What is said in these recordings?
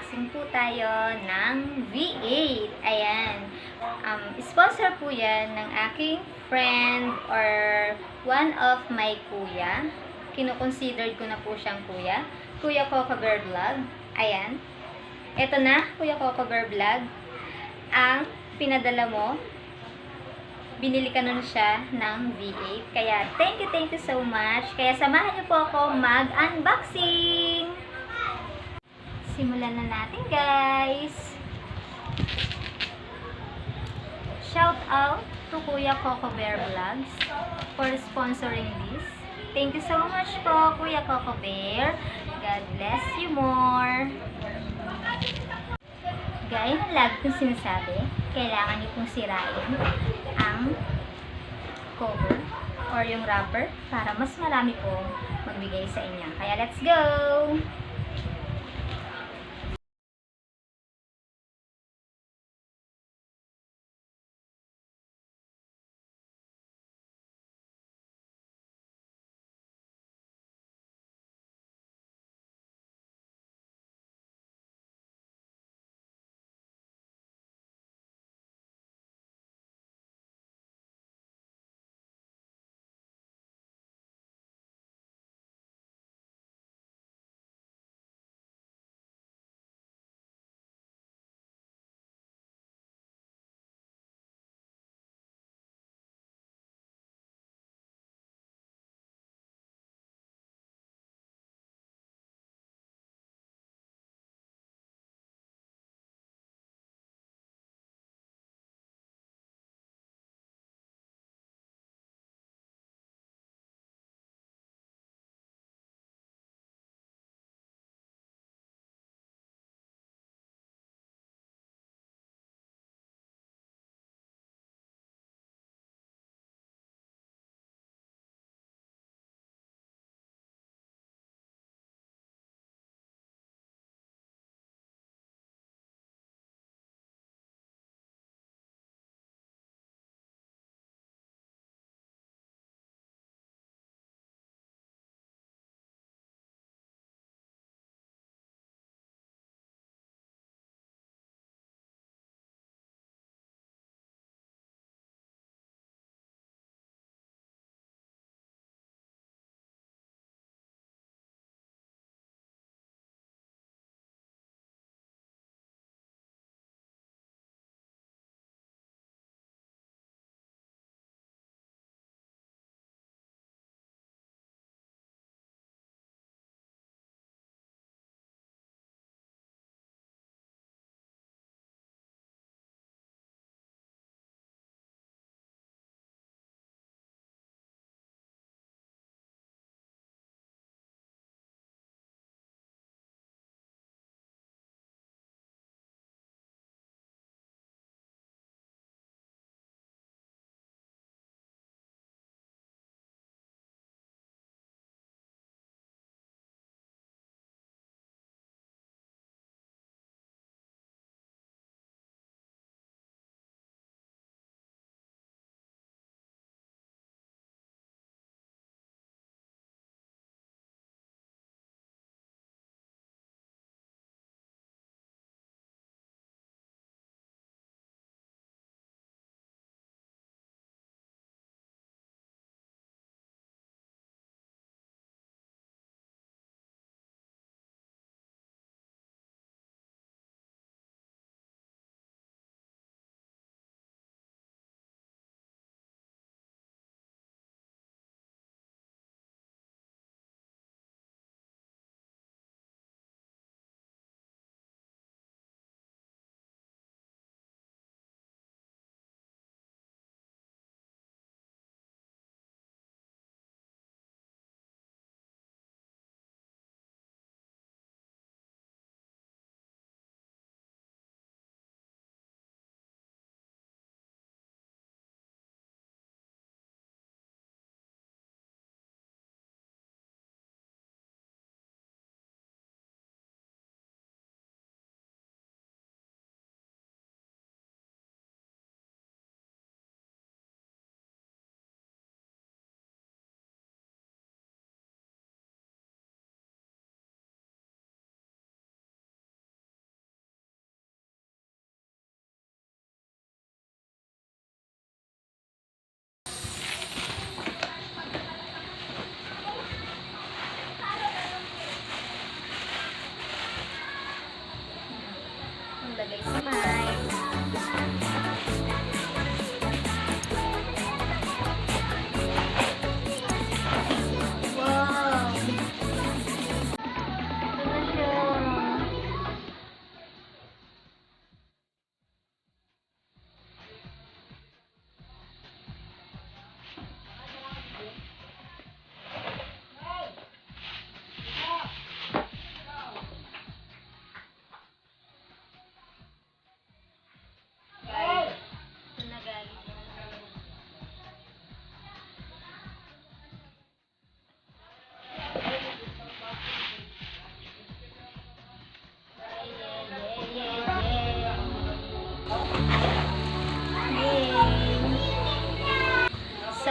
unboxing po tayo ng V8. Ayan. Sponsor po yan ng aking friend or one of my kuya. Kino-considered ko na po siyang kuya. Kuya Coco Bear Vlog. Ayan. Ito na, Kuya Coco Bear Vlog. Ang pinadala mo. Binili ka nun siya ng V8. Kaya, thank you so much. Kaya, samahan niyo po ako mag-unboxing. Simulan na natin, guys. Shout out to Kuya Coco Bear Vlogs for sponsoring this. Thank you so much po, Kuya Coco Bear. God bless you more. Gaya ng lagi kong sinasabi, kailangan niyo pong sirain ang cover or yung wrapper para mas marami pong magbigay sa inyo. Kaya let's go!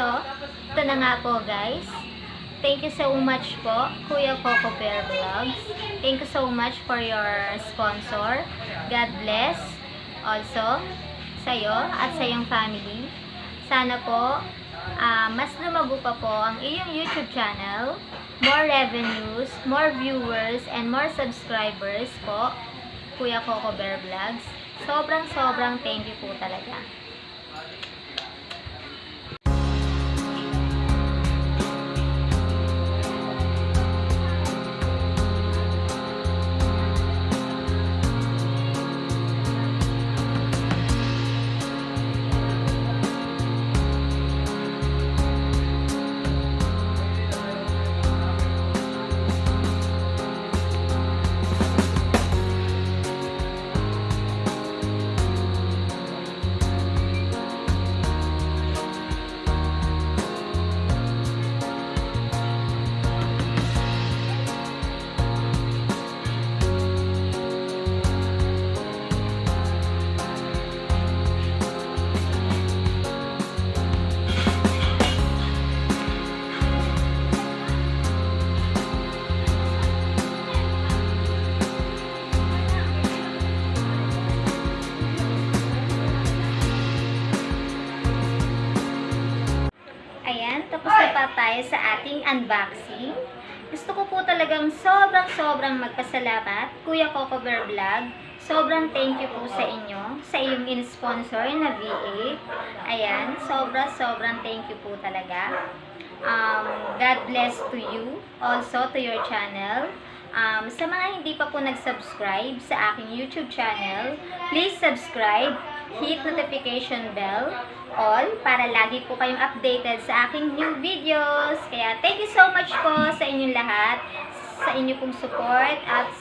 So, ito na nga po guys. Thank you so much po, Kuya Coco Bear Vlogs. Thank you so much for your sponsor. God bless also sa'yo at sa iyong family. Sana po, mas lumago pa po ang iyong YouTube channel. More revenues, more viewers, and more subscribers po, Kuya Coco Bear Vlogs. Sobrang thank you po talaga. Ayan, tapos na pa tayo sa ating unboxing. Gusto ko po talagang sobrang magpasalamat, Kuya Coco Bear Vlog. Sobrang thank you po sa inyo, sa iyong in-sponsor na V8. Ayan, sobrang thank you po talaga. God bless to you, also to your channel. Sa mga hindi pa po nag-subscribe sa aking YouTube channel, please subscribe, hit notification bell, all, para lagi po kayong updated sa aking new videos. Kaya thank you so much po sa inyong lahat, sa inyo pong support, at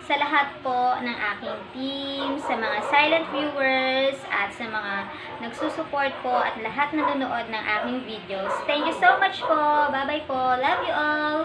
sa lahat po ng aking team, sa mga silent viewers, at sa mga nagsusupport po, at lahat na nanonood ng aking videos. Thank you so much po. Bye-bye po. Love you all.